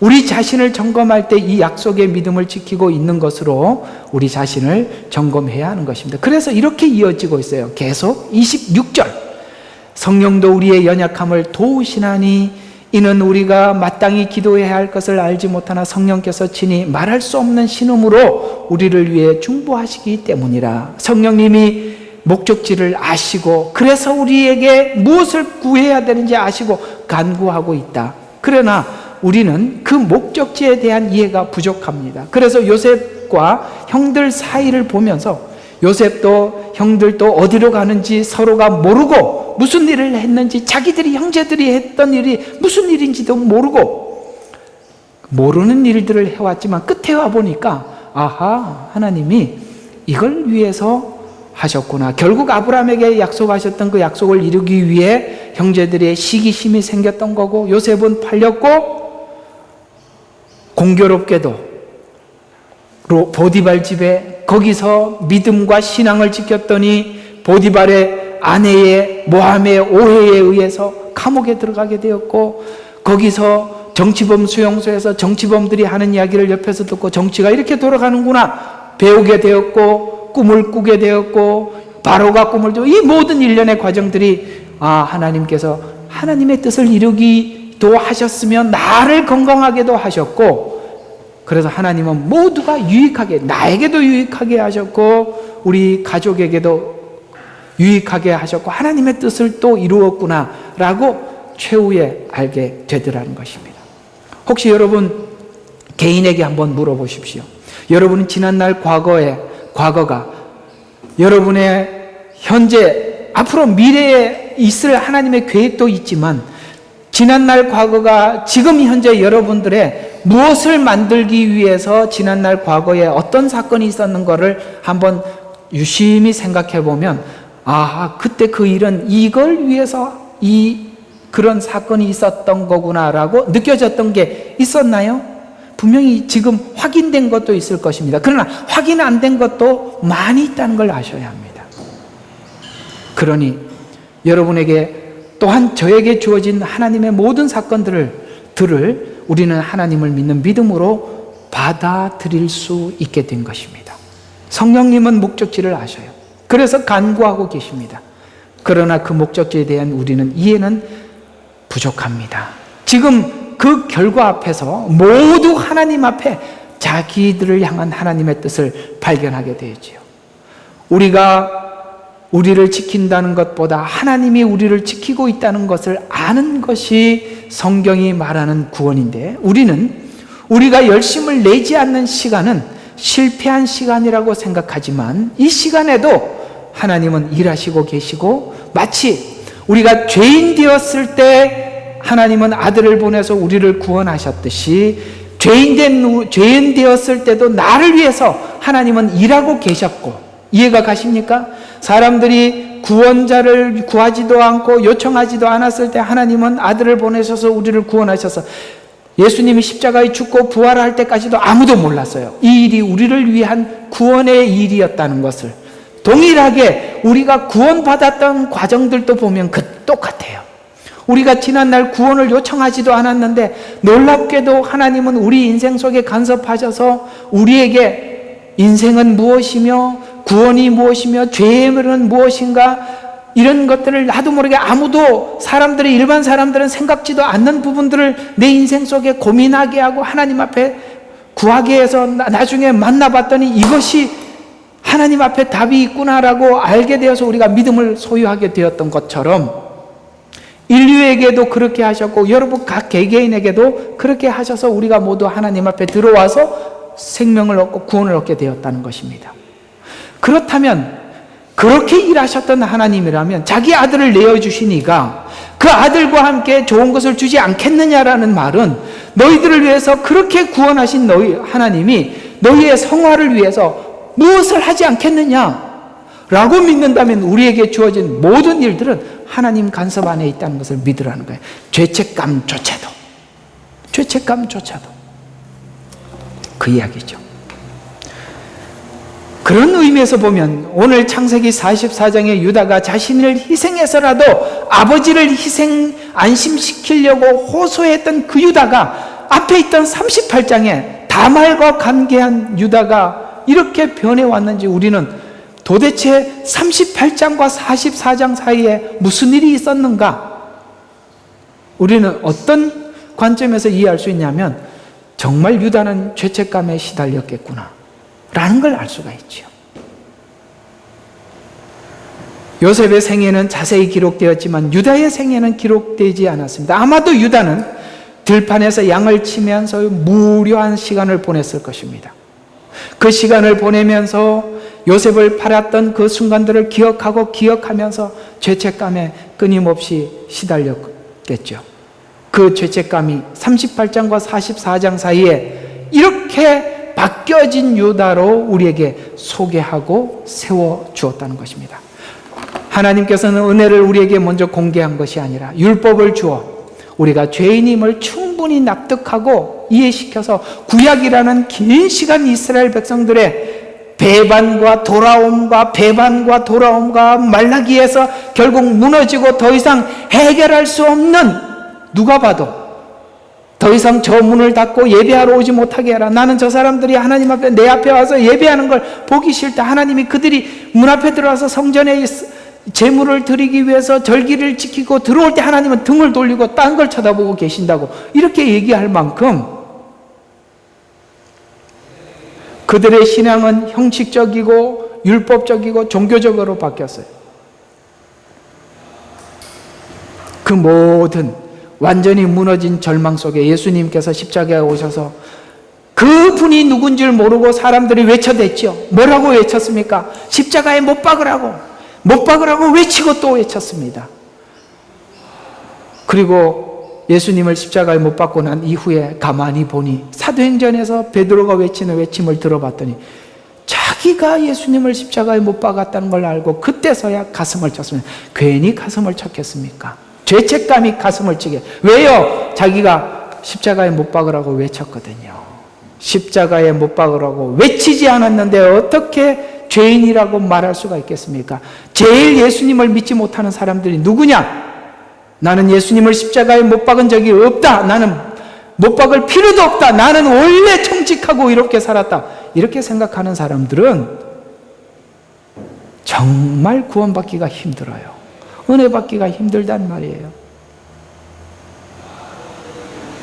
우리 자신을 점검할 때 이 약속의 믿음을 지키고 있는 것으로 우리 자신을 점검해야 하는 것입니다. 그래서 이렇게 이어지고 있어요. 계속 26절 성령도 우리의 연약함을 도우시나니 이는 우리가 마땅히 기도해야 할 것을 알지 못하나 성령께서 친히 말할 수 없는 신음으로 우리를 위해 중보하시기 때문이라. 성령님이 목적지를 아시고 그래서 우리에게 무엇을 구해야 되는지 아시고 간구하고 있다. 그러나 우리는 그 목적지에 대한 이해가 부족합니다. 그래서 요셉과 형들 사이를 보면서 요셉도 형들도 어디로 가는지 서로가 모르고 무슨 일을 했는지 자기들이 형제들이 했던 일이 무슨 일인지도 모르고 모르는 일들을 해왔지만 끝에 와보니까 아하 하나님이 이걸 위해서 하셨구나. 결국 아브라함에게 약속하셨던 그 약속을 이루기 위해 형제들의 시기심이 생겼던 거고 요셉은 팔렸고 공교롭게도 보디발 집에 거기서 믿음과 신앙을 지켰더니 보디발의 아내의 모함의 오해에 의해서 감옥에 들어가게 되었고 거기서 정치범 수용소에서 정치범들이 하는 이야기를 옆에서 듣고 정치가 이렇게 돌아가는구나 배우게 되었고 꿈을 꾸게 되었고 바로가 꿈을 꾸고 이 모든 일련의 과정들이 하나님께서 하나님의 뜻을 이루기도 하셨으면 나를 건강하게도 하셨고 그래서 하나님은 모두가 유익하게 나에게도 유익하게 하셨고 우리 가족에게도 유익하게 하셨고 하나님의 뜻을 또 이루었구나 라고 최후에 알게 되더라는 것입니다. 혹시 여러분 개인에게 한번 물어보십시오. 여러분은 지난날 과거가 여러분의 현재 앞으로 미래에 있을 하나님의 계획도 있지만 지난날 과거가 지금 현재 여러분들의 무엇을 만들기 위해서 지난날 과거에 어떤 사건이 있었는가를 한번 유심히 생각해 보면 그때 그 일은 이걸 위해서 그런 사건이 있었던 거구나라고 느껴졌던 게 있었나요? 분명히 지금 확인된 것도 있을 것입니다. 그러나 확인 안 된 것도 많이 있다는 걸 아셔야 합니다. 그러니 여러분에게 또한 저에게 주어진 하나님의 모든 사건들을 우리는 하나님을 믿는 믿음으로 받아들일 수 있게 된 것입니다. 성령님은 목적지를 아셔요. 그래서 간구하고 계십니다. 그러나 그 목적지에 대한 우리는 이해는 부족합니다. 지금 그 결과 앞에서 모두 하나님 앞에 자기들을 향한 하나님의 뜻을 발견하게 되지요. 우리가 우리를 지킨다는 것보다 하나님이 우리를 지키고 있다는 것을 아는 것이 성경이 말하는 구원인데 우리가 열심을 내지 않는 시간은 실패한 시간이라고 생각하지만 이 시간에도 하나님은 일하시고 계시고 마치 우리가 죄인 되었을 때 하나님은 아들을 보내서 우리를 구원하셨듯이 죄인 되었을 때도 나를 위해서 하나님은 일하고 계셨고 이해가 가십니까? 사람들이 구원자를 구하지도 않고 요청하지도 않았을 때 하나님은 아들을 보내셔서 우리를 구원하셔서 예수님이 십자가에 죽고 부활할 때까지도 아무도 몰랐어요. 이 일이 우리를 위한 구원의 일이었다는 것을 동일하게 우리가 구원받았던 과정들도 보면 똑같아요. 우리가 지난날 구원을 요청하지도 않았는데 놀랍게도 하나님은 우리 인생 속에 간섭하셔서 우리에게 인생은 무엇이며 구원이 무엇이며 죄의 물은 무엇인가 이런 것들을 나도 모르게 아무도 일반 사람들은 생각지도 않는 부분들을 내 인생 속에 고민하게 하고 하나님 앞에 구하게 해서 나중에 만나봤더니 이것이 하나님 앞에 답이 있구나라고 알게 되어서 우리가 믿음을 소유하게 되었던 것처럼 인류에게도 그렇게 하셨고 여러분 각 개개인에게도 그렇게 하셔서 우리가 모두 하나님 앞에 들어와서 생명을 얻고 구원을 얻게 되었다는 것입니다. 그렇다면 그렇게 일하셨던 하나님이라면 자기 아들을 내어주시니까 그 아들과 함께 좋은 것을 주지 않겠느냐라는 말은 너희들을 위해서 그렇게 구원하신 너희 하나님이 너희의 성화를 위해서 무엇을 하지 않겠느냐 라고 믿는다면 우리에게 주어진 모든 일들은 하나님 간섭 안에 있다는 것을 믿으라는 거예요. 죄책감조차도 그 이야기죠. 그런 의미에서 보면 오늘 창세기 44장의 유다가 자신을 희생해서라도 아버지를 안심시키려고 호소했던 그 유다가 앞에 있던 38장에 다말과 관계한 유다가 이렇게 변해왔는지 우리는 도대체 38장과 44장 사이에 무슨 일이 있었는가? 우리는 어떤 관점에서 이해할 수 있냐면 정말 유다는 죄책감에 시달렸겠구나 라는 걸 알 수가 있죠. 요셉의 생애는 자세히 기록되었지만 유다의 생애는 기록되지 않았습니다. 아마도 유다는 들판에서 양을 치면서 무료한 시간을 보냈을 것입니다. 그 시간을 보내면서 요셉을 팔았던 그 순간들을 기억하면서 죄책감에 끊임없이 시달렸겠죠. 그 죄책감이 38장과 44장 사이에 이렇게 바뀌어진 유다로 우리에게 소개하고 세워주었다는 것입니다. 하나님께서는 은혜를 우리에게 먼저 공개한 것이 아니라 율법을 주어 우리가 죄인임을 충분히 납득하고 이해시켜서 구약이라는 긴 시간 이스라엘 백성들의 배반과 돌아옴과 말라기에서 결국 무너지고 더 이상 해결할 수 없는 누가 봐도 더 이상 저 문을 닫고 예배하러 오지 못하게 해라. 나는 저 사람들이 하나님 앞에 내 앞에 와서 예배하는 걸 보기 싫다. 하나님이 그들이 문 앞에 들어와서 성전에 제물을 드리기 위해서 절기를 지키고 들어올 때 하나님은 등을 돌리고 딴 걸 쳐다보고 계신다고 이렇게 얘기할 만큼 그들의 신앙은 형식적이고 율법적이고 종교적으로 바뀌었어요. 그 모든 완전히 무너진 절망 속에 예수님께서 십자가에 오셔서 그분이 누군 줄 모르고 사람들이 외쳐댔죠. 뭐라고 외쳤습니까? 십자가에 못 박으라고 외치고 또 외쳤습니다. 그리고 예수님을 십자가에 못 박고 난 이후에 가만히 보니 사도행전에서 베드로가 외치는 외침을 들어봤더니 자기가 예수님을 십자가에 못 박았다는 걸 알고 그때서야 가슴을 쳤습니다. 괜히 가슴을 쳤겠습니까? 죄책감이 가슴을 치게. 왜요? 자기가 십자가에 못 박으라고 외쳤거든요. 십자가에 못 박으라고 외치지 않았는데 어떻게 죄인이라고 말할 수가 있겠습니까? 제일 예수님을 믿지 못하는 사람들이 누구냐? 나는 예수님을 십자가에 못 박은 적이 없다. 나는 못 박을 필요도 없다. 나는 원래 정직하고 이렇게 살았다. 이렇게 생각하는 사람들은 정말 구원받기가 힘들어요. 은혜 받기가 힘들단 말이에요.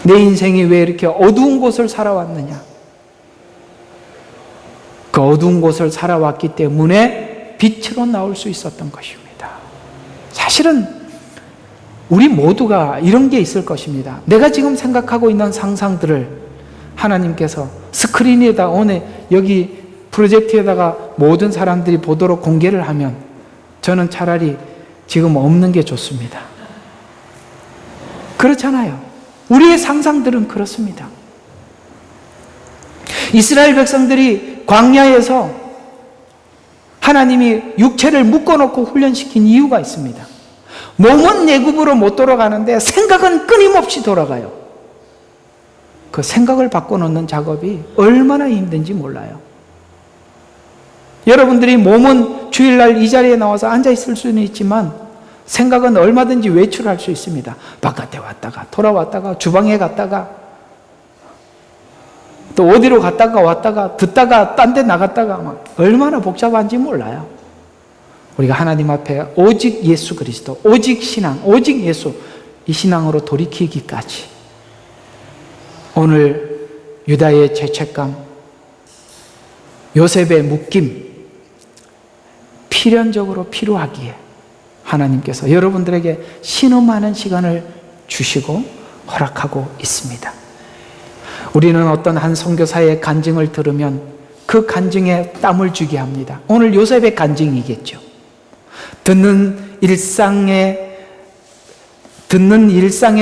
내 인생이 왜 이렇게 어두운 곳을 살아왔느냐? 그 어두운 곳을 살아왔기 때문에 빛으로 나올 수 있었던 것입니다. 사실은 우리 모두가 이런 게 있을 것입니다. 내가 지금 생각하고 있는 상상들을 하나님께서 스크린에다 오늘 여기 프로젝트에다가 모든 사람들이 보도록 공개를 하면 저는 차라리 지금 없는 게 좋습니다. 그렇잖아요. 우리의 상상들은 그렇습니다. 이스라엘 백성들이 광야에서 하나님이 육체를 묶어놓고 훈련시킨 이유가 있습니다. 몸은 애굽으로 못 돌아가는데 생각은 끊임없이 돌아가요. 그 생각을 바꿔놓는 작업이 얼마나 힘든지 몰라요. 여러분들이 몸은 주일날 이 자리에 나와서 앉아 있을 수는 있지만 생각은 얼마든지 외출할 수 있습니다. 바깥에 왔다가 돌아왔다가 주방에 갔다가 또 어디로 갔다가 왔다가 듣다가 딴 데 나갔다가 막 얼마나 복잡한지 몰라요. 우리가 하나님 앞에 오직 예수 그리스도, 오직 신앙, 오직 예수, 이 신앙으로 돌이키기까지 오늘 유다의 죄책감, 요셉의 묶임, 필연적으로 필요하기에 하나님께서 여러분들에게 신음하는 시간을 주시고 허락하고 있습니다. 우리는 어떤 한 선교사의 간증을 들으면 그 간증에 땀을 쥐게 합니다. 오늘 요셉의 간증이겠죠. 듣는 일상의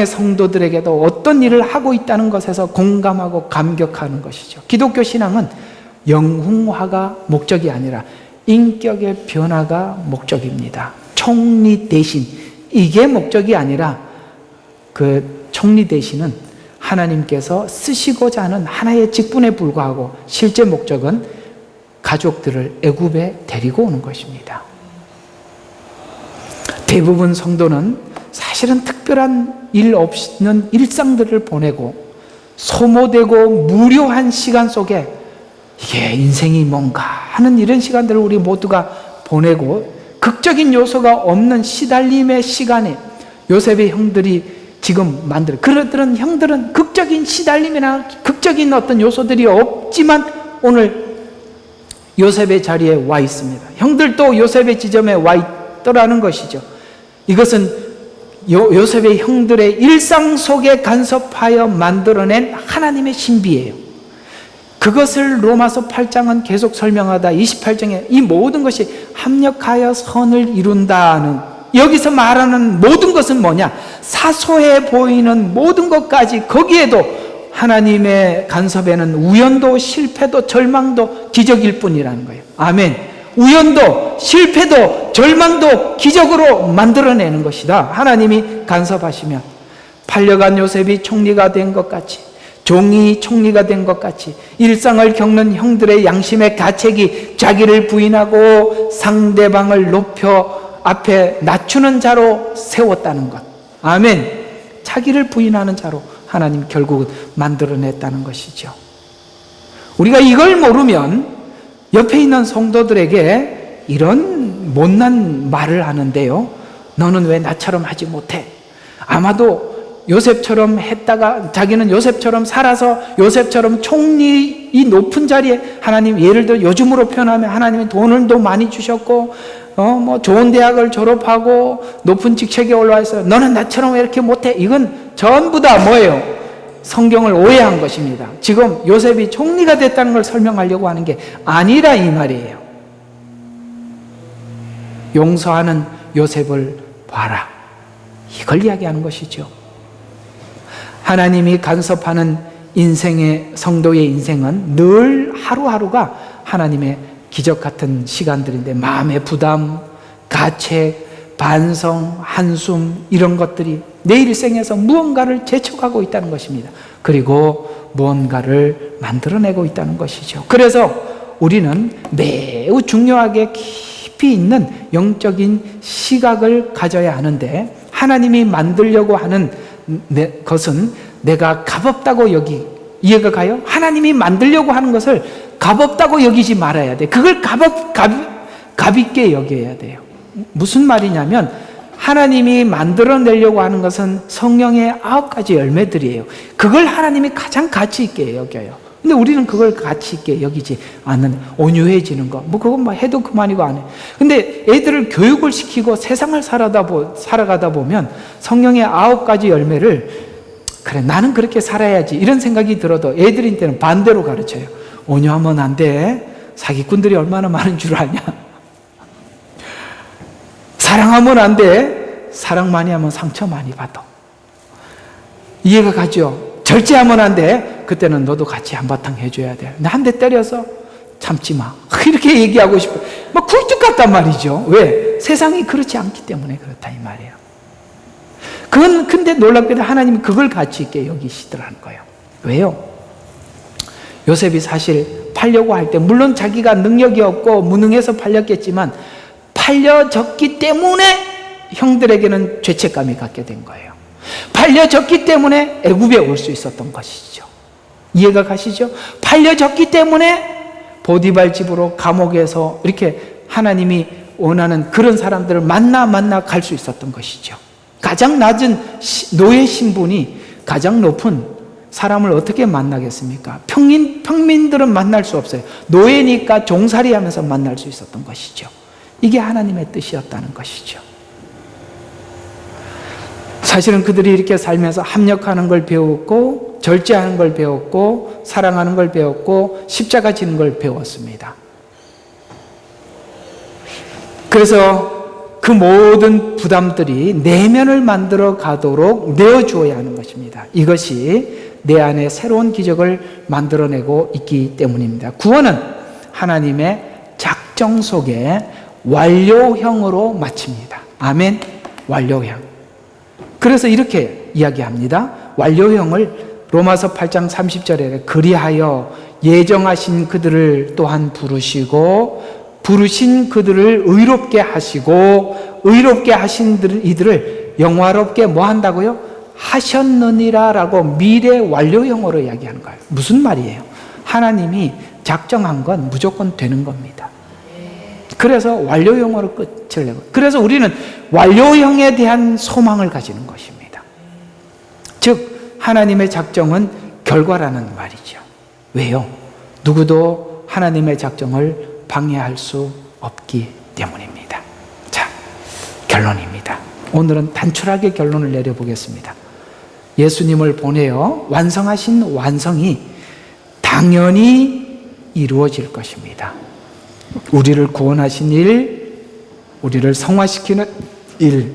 성도들에게도 어떤 일을 하고 있다는 것에서 공감하고 감격하는 것이죠. 기독교 신앙은 영웅화가 목적이 아니라 인격의 변화가 목적입니다. 총리 대신, 이게 목적이 아니라 그 총리 대신은 하나님께서 쓰시고자 하는 하나의 직분에 불과하고 실제 목적은 가족들을 애굽에 데리고 오는 것입니다. 대부분 성도는 사실은 특별한 일 없는 일상들을 보내고 소모되고 무료한 시간 속에 이게 인생이 뭔가 하는 이런 시간들을 우리 모두가 보내고 극적인 요소가 없는 시달림의 시간에 요셉의 형들이 지금 그런 형들은 극적인 시달림이나 극적인 어떤 요소들이 없지만 오늘 요셉의 자리에 와 있습니다. 형들도 요셉의 지점에 와 있더라는 것이죠. 이것은 요셉의 형들의 일상 속에 간섭하여 만들어낸 하나님의 신비예요. 그것을 로마서 8장은 계속 설명하다 28장에 이 모든 것이 합력하여 선을 이룬다는, 여기서 말하는 모든 것은 뭐냐? 사소해 보이는 모든 것까지, 거기에도 하나님의 간섭에는 우연도 실패도 절망도 기적일 뿐이라는 거예요. 아멘. 우연도 실패도 절망도 기적으로 만들어내는 것이다. 하나님이 간섭하시면 팔려간 요셉이 총리가 된 것 같이, 종이 총리가 된 것 같이 일상을 겪는 형들의 양심의 가책이 자기를 부인하고 상대방을 높여 앞에 낮추는 자로 세웠다는 것. 아멘. 자기를 부인하는 자로 하나님 결국은 만들어냈다는 것이죠. 우리가 이걸 모르면 옆에 있는 성도들에게 이런 못난 말을 하는데요. 너는 왜 나처럼 하지 못해? 아마도 요셉처럼 했다가 자기는 요셉처럼 살아서 요셉처럼 총리 이 높은 자리에 하나님, 예를 들어 요즘으로 표현하면 하나님이 돈을 더 많이 주셨고 좋은 대학을 졸업하고 높은 직책에 올라와 있어요. 너는 나처럼 왜 이렇게 못해? 이건 전부 다 뭐예요? 성경을 오해한 것입니다. 지금 요셉이 총리가 됐다는 걸 설명하려고 하는 게 아니라 이 말이에요. 용서하는 요셉을 봐라, 이걸 이야기하는 것이죠. 하나님이 간섭하는 인생의, 성도의 인생은 늘 하루하루가 하나님의 기적 같은 시간들인데 마음의 부담, 가책, 반성, 한숨, 이런 것들이 내 일생에서 무언가를 재촉하고 있다는 것입니다. 그리고 무언가를 만들어내고 있다는 것이죠. 그래서 우리는 매우 중요하게 깊이 있는 영적인 시각을 가져야 하는데, 하나님이 만들려고 하는 것은 내가 값없다고 이해가 가요? 하나님이 만들려고 하는 것을 값없다고 여기지 말아야 돼. 그걸 값있게 여겨야 돼요. 무슨 말이냐면 하나님이 만들어내려고 하는 것은 성령의 9가지 열매들이에요. 그걸 하나님이 가장 가치 있게 여겨요. 근데 우리는 그걸 가치 있게 여기지 않는, 온유해지는 거, 그건 해도 그만이고 안 해. 근데 애들을 교육을 시키고 세상을 살아가다 보면 성령의 9가지 열매를, 그래 나는 그렇게 살아야지 이런 생각이 들어도 애들한테는 반대로 가르쳐요. 온유하면 안 돼. 사기꾼들이 얼마나 많은 줄 아냐. 사랑하면 안 돼. 사랑 많이 하면 상처 많이 받아. 이해가 가죠? 절제하면 안 돼. 그때는 너도 같이 한바탕 해줘야 돼. 나 한 대 때려서 참지 마. 이렇게 얘기하고 싶어. 굴뚝 같단 말이죠. 왜? 세상이 그렇지 않기 때문에 그렇다 이 말이에요. 근데 놀랍게도 하나님이 그걸 가치 있게 여기시더라는 거예요. 왜요? 요셉이 사실 팔려고 할 때 물론 자기가 능력이 없고 무능해서 팔렸겠지만 팔려졌기 때문에 형들에게는 죄책감이 갖게 된 거예요. 팔려졌기 때문에 애굽에 올 수 있었던 것이죠. 이해가 가시죠? 팔려졌기 때문에 보디발 집으로 감옥에서 이렇게 하나님이 원하는 그런 사람들을 만나 갈 수 있었던 것이죠. 가장 낮은 노예 신분이 가장 높은 사람을 어떻게 만나겠습니까? 평민들은 만날 수 없어요. 노예니까 종살이 하면서 만날 수 있었던 것이죠. 이게 하나님의 뜻이었다는 것이죠. 사실은 그들이 이렇게 살면서 합력하는 걸 배웠고, 절제하는 걸 배웠고, 사랑하는 걸 배웠고, 십자가 지는 걸 배웠습니다. 그래서 그 모든 부담들이 내면을 만들어 가도록 내어주어야 하는 것입니다. 이것이 내 안에 새로운 기적을 만들어내고 있기 때문입니다. 구원은 하나님의 작정 속에 완료형으로 마칩니다. 아멘. 완료형. 그래서 이렇게 이야기합니다. 완료형을 로마서 8장 30절에 그리하여 예정하신 그들을 또한 부르시고 부르신 그들을 의롭게 하시고 의롭게 하신 이들을 영화롭게 뭐 한다고요? 하셨느니라 라고 미래 완료형으로 이야기하는 거예요. 무슨 말이에요? 하나님이 작정한 건 무조건 되는 겁니다. 그래서 완료형으로 끝을 내고, 그래서 우리는 완료형에 대한 소망을 가지는 것입니다. 즉 하나님의 작정은 결과라는 말이죠. 왜요? 누구도 하나님의 작정을 방해할 수 없기 때문입니다. 자, 결론입니다. 오늘은 단출하게 결론을 내려보겠습니다. 예수님을 보내어 완성하신 완성이 당연히 이루어질 것입니다. 우리를 구원하신 일, 우리를 성화시키는 일,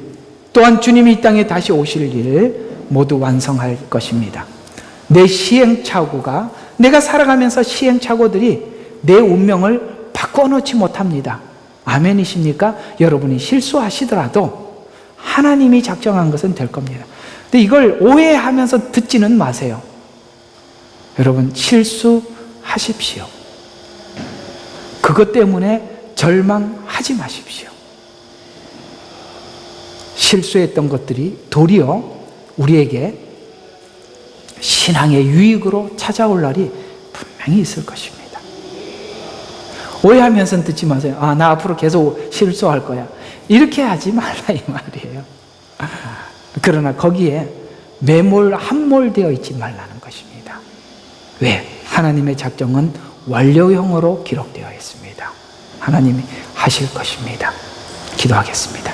또한 주님이 이 땅에 다시 오실 일 모두 완성할 것입니다. 내 시행착오가, 내가 살아가면서 시행착오들이 내 운명을 바꿔놓지 못합니다. 아멘이십니까? 여러분이 실수하시더라도 하나님이 작정한 것은 될 겁니다. 근데 이걸 오해하면서 듣지는 마세요. 여러분 실수하십시오. 그것 때문에 절망하지 마십시오. 실수했던 것들이 도리어 우리에게 신앙의 유익으로 찾아올 날이 분명히 있을 것입니다. 오해하면서 듣지 마세요. 아, 나 앞으로 계속 실수할 거야. 이렇게 하지 말라 이 말이에요. 그러나 거기에 함몰되어 있지 말라는 것입니다. 왜? 하나님의 작정은 완료형으로 기록되어 있습니다. 하나님이 하실 것입니다. 기도하겠습니다.